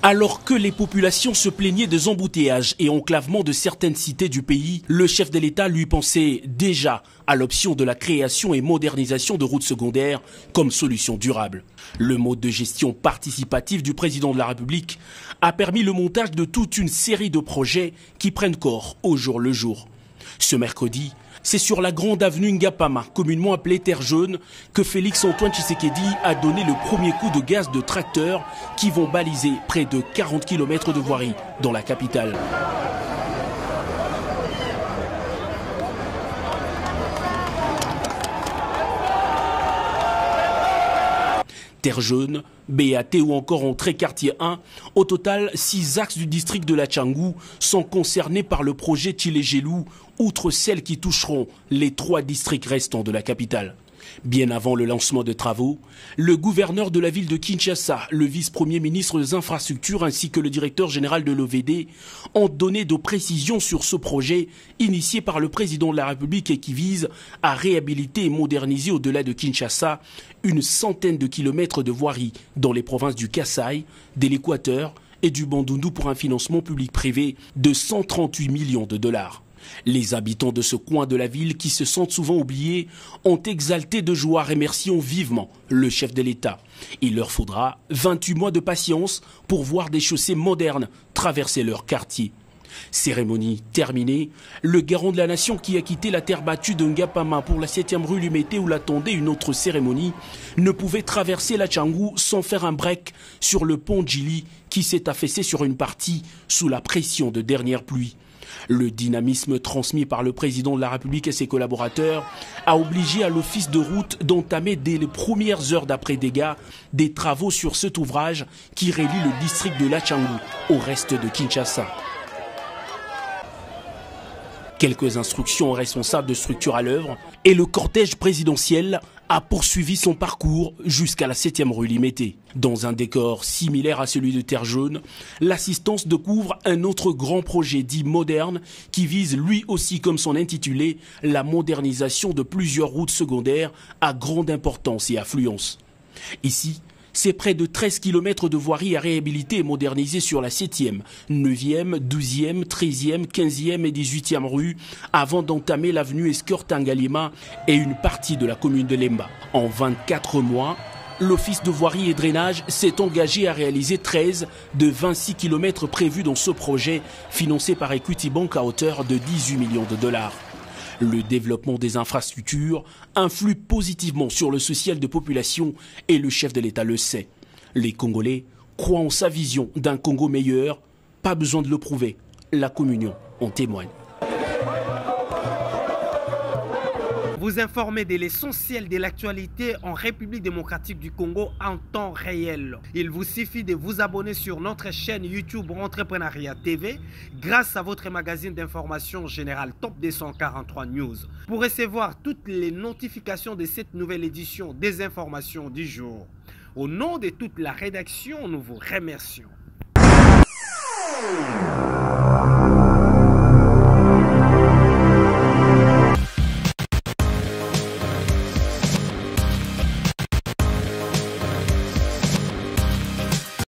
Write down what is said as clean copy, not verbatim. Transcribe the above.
Alors que les populations se plaignaient des embouteillages et enclavements de certaines cités du pays, le chef de l'État lui pensait déjà à l'option de la création et modernisation de routes secondaires comme solution durable. Le mode de gestion participative du président de la République a permis le montage de toute une série de projets qui prennent corps au jour le jour. Ce mercredi, c'est sur la grande avenue Ngapama, communément appelée Terre Jaune, que Félix-Antoine Tshisekedi a donné le premier coup de gaz de tracteurs qui vont baliser près de 40 km de voirie dans la capitale. Terre Jaune, BAT ou encore entrée quartier 1, au total 6 axes du district de la Tchangou sont concernés par le projet Tchilé-Gelou, outre celles qui toucheront les 3 districts restants de la capitale. Bien avant le lancement des travaux, le gouverneur de la ville de Kinshasa, le vice-premier ministre des infrastructures ainsi que le directeur général de l'OVD ont donné de précisions sur ce projet initié par le président de la République et qui vise à réhabiliter et moderniser au-delà de Kinshasa une centaine de kilomètres de voirie dans les provinces du Kasaï, de l'Équateur et du Bandundu pour un financement public-privé de 138 millions de dollars. Les habitants de ce coin de la ville, qui se sentent souvent oubliés, ont exalté de joie, remerciant vivement le chef de l'État. Il leur faudra 28 mois de patience pour voir des chaussées modernes traverser leur quartier. Cérémonie terminée, le garant de la nation qui a quitté la terre battue de Ngapama pour la 7e rue Lumete où l'attendait une autre cérémonie ne pouvait traverser la Tchangou sans faire un break sur le pont Djili qui s'est affaissé sur une partie sous la pression de dernières pluies. Le dynamisme transmis par le président de la République et ses collaborateurs a obligé à l'office de route d'entamer dès les premières heures d'après-dégâts des travaux sur cet ouvrage qui relie le district de la Tchangou au reste de Kinshasa. Quelques instructions aux responsables de structure à l'œuvre et le cortège présidentiel a poursuivi son parcours jusqu'à la 7e rue Limete. Dans un décor similaire à celui de Terre Jaune, l'assistance découvre un autre grand projet dit moderne qui vise lui aussi comme son intitulé la modernisation de plusieurs routes secondaires à grande importance et affluence. Ici, c'est près de 13 km de voirie à réhabiliter et moderniser sur la 7e, 9e, 12e, 13e, 15e et 18e rue avant d'entamer l'avenue Escort-Tangalima et une partie de la commune de Lemba. En 24 mois, l'Office de voirie et drainage s'est engagé à réaliser 13 de 26 km prévus dans ce projet financé par Equity Bank à hauteur de 18 millions de dollars. Le développement des infrastructures influe positivement sur le social de population et le chef de l'État le sait. Les Congolais croient en sa vision d'un Congo meilleur. Pas besoin de le prouver. La communion en témoigne. Vous informez de l'essentiel de l'actualité en République démocratique du Congo en temps réel. Il vous suffit de vous abonner sur notre chaîne YouTube Entrepreneuriat TV grâce à votre magazine d'information générale Top 243 News pour recevoir toutes les notifications de cette nouvelle édition des informations du jour. Au nom de toute la rédaction, nous vous remercions.